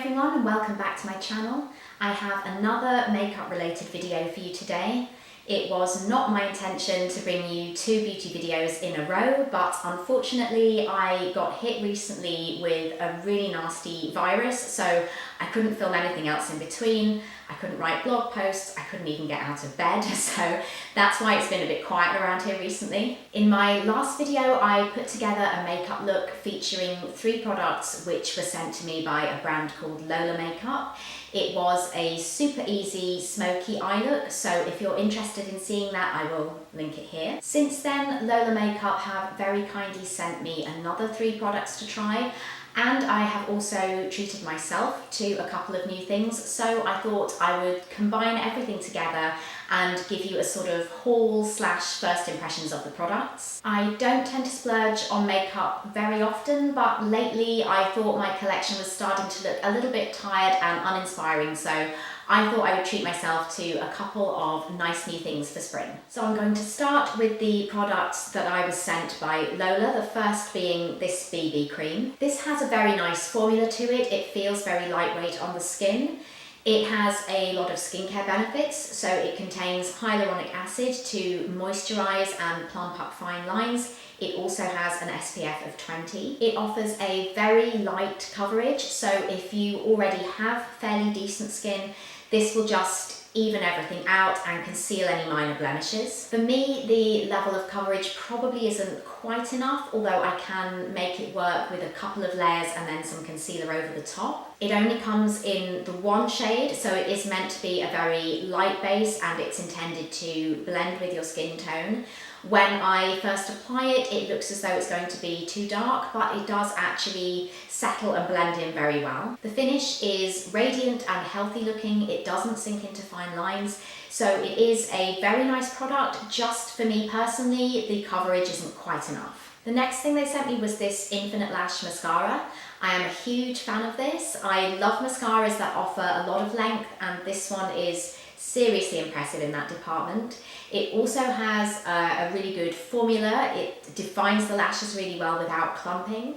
everyone and welcome back to my channel. I have another makeup related video for you today. It was not my intention to bring you two beauty videos in a row, but unfortunately I got hit recently with a really nasty virus, so I couldn't film anything else in between. I couldn't write blog posts, I couldn't even get out of bed, so that's why it's been a bit quiet around here recently. In my last video, I put together a makeup look featuring 3 products which were sent to me by a brand called Lola Makeup. It was a super easy smoky eye look, so if you're interested in seeing that, I will link it here. Since then, Lola Makeup have very kindly sent me another 3 products to try. And I have also treated myself to a couple of new things, so I thought I would combine everything together and give you a sort of haul / first impressions of the products. I don't tend to splurge on makeup very often, but lately I thought my collection was starting to look a little bit tired and uninspiring, so I thought I would treat myself to a couple of nice new things for spring. So I'm going to start with the products that I was sent by Lola, the first being this BB cream. This has a very nice formula to it. It feels very lightweight on the skin. It has a lot of skincare benefits, so it contains hyaluronic acid to moisturize and plump up fine lines. It also has an SPF of 20. It offers a very light coverage, so if you already have fairly decent skin, this will just even everything out and conceal any minor blemishes. For me, the level of coverage probably isn't quite enough, although I can make it work with a couple of layers and then some concealer over the top. It only comes in the 1 shade, so it is meant to be a very light base and it's intended to blend with your skin tone. When I first apply it, it looks as though it's going to be too dark, but it does actually settle and blend in very well. The finish is radiant and healthy looking. It doesn't sink into fine lines, so it is a very nice product. Just for me personally, the coverage isn't quite enough. The next thing they sent me was this Infinite Lash Mascara. I am a huge fan of this. I love mascaras that offer a lot of length, and this one is seriously impressive in that department. It also has a really good formula. It defines the lashes really well without clumping.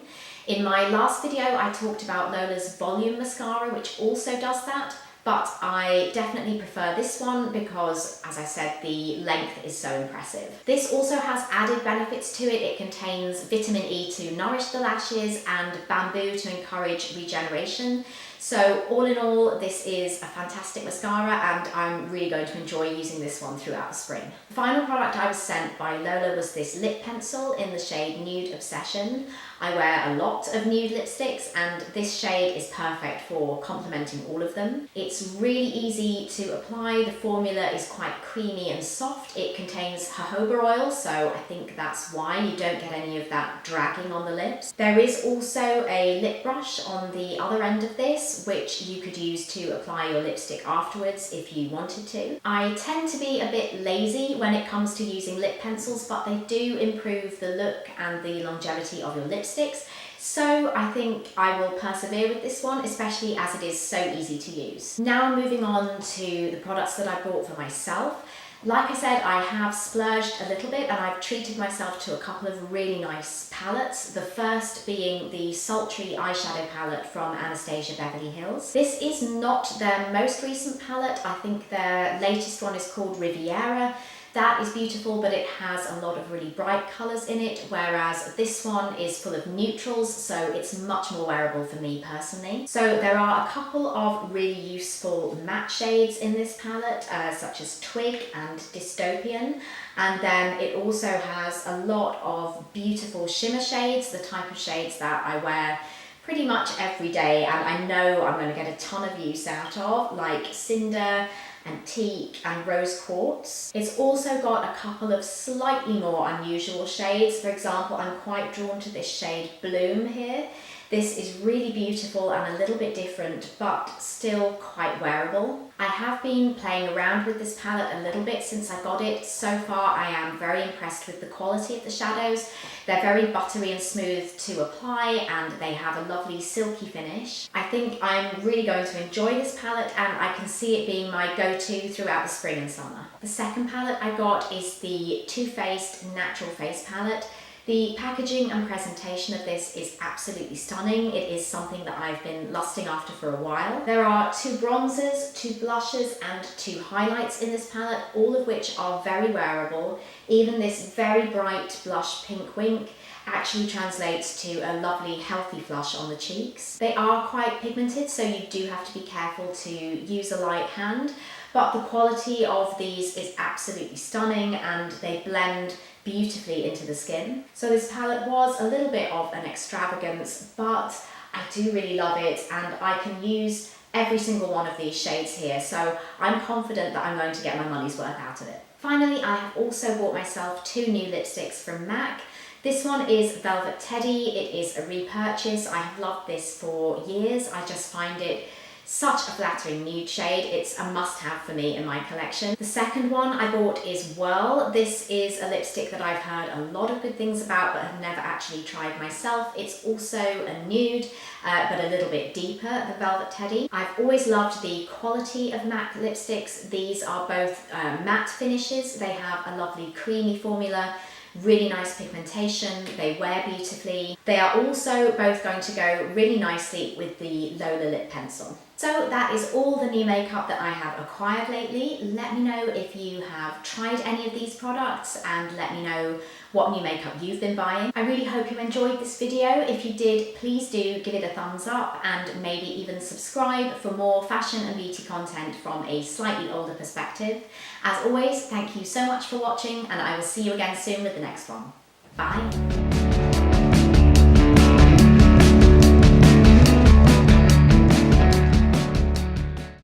In my last video, I talked about Lola's Volume Mascara, which also does that, but I definitely prefer this one because, as I said, the length is so impressive. This also has added benefits to it. It contains vitamin E to nourish the lashes and bamboo to encourage regeneration. So all in all, this is a fantastic mascara and I'm really going to enjoy using this one throughout the spring. The final product I was sent by Lola was this lip pencil in the shade Nude Obsession. I wear a lot of nude lipsticks and this shade is perfect for complementing all of them. It's really easy to apply. The formula is quite creamy and soft. It contains jojoba oil, so I think that's why you don't get any of that dragging on the lips. There is also a lip brush on the other end of this, which you could use to apply your lipstick afterwards if you wanted to. I tend to be a bit lazy when it comes to using lip pencils, but they do improve the look and the longevity of your lipsticks. So I think I will persevere with this one, especially as it is so easy to use. Now moving on to the products that I bought for myself. Like I said, I have splurged a little bit and I've treated myself to a couple of really nice palettes. The first being the Sultry eyeshadow palette from Anastasia Beverly Hills. This is not their most recent palette. I think their latest one is called Riviera. That is beautiful, but it has a lot of really bright colours in it, whereas this one is full of neutrals, so it's much more wearable for me personally. So there are a couple of really useful matte shades in this palette, such as Twig and Dystopian, and then it also has a lot of beautiful shimmer shades, the type of shades that I wear pretty much every day, and I know I'm going to get a ton of use out of, like Cinder, Antique and Rose Quartz. It's also got a couple of slightly more unusual shades. For example, I'm quite drawn to this shade Bloom here. This is really beautiful and a little bit different, but still quite wearable. I have been playing around with this palette a little bit since I got it. So far, I am very impressed with the quality of the shadows. They're very buttery and smooth to apply, and they have a lovely silky finish. I think I'm really going to enjoy this palette, and I can see it being my go-to throughout the spring and summer. The second palette I got is the Too Faced Natural Face palette. The packaging and presentation of this is absolutely stunning. It is something that I've been lusting after for a while. There are 2 bronzers, 2 blushes and 2 highlights in this palette, all of which are very wearable. Even this very bright blush Pink Wink actually translates to a lovely healthy flush on the cheeks. They are quite pigmented, so you do have to be careful to use a light hand, but the quality of these is absolutely stunning and they blend beautifully into the skin. So this palette was a little bit of an extravagance, but I do really love it and I can use every single one of these shades here, so I'm confident that I'm going to get my money's worth out of it. Finally, I have also bought myself 2 new lipsticks from MAC. This one is Velvet Teddy. It is a repurchase. I have loved this for years. I just find it such a flattering nude shade. It's a must-have for me in my collection. The second one I bought is Whirl. This is a lipstick that I've heard a lot of good things about but have never actually tried myself. It's also a nude, but a little bit deeper, the Velvet Teddy. I've always loved the quality of MAC lipsticks. These are both matte finishes. They have a lovely creamy formula, really nice pigmentation, they wear beautifully. They are also both going to go really nicely with the Lola lip pencil. So that is all the new makeup that I have acquired lately. Let me know if you have tried any of these products and let me know what new makeup you've been buying. I really hope you enjoyed this video. If you did, please do give it a thumbs up and maybe even subscribe for more fashion and beauty content from a slightly older perspective. As always, thank you so much for watching and I will see you again soon with the next one. Bye!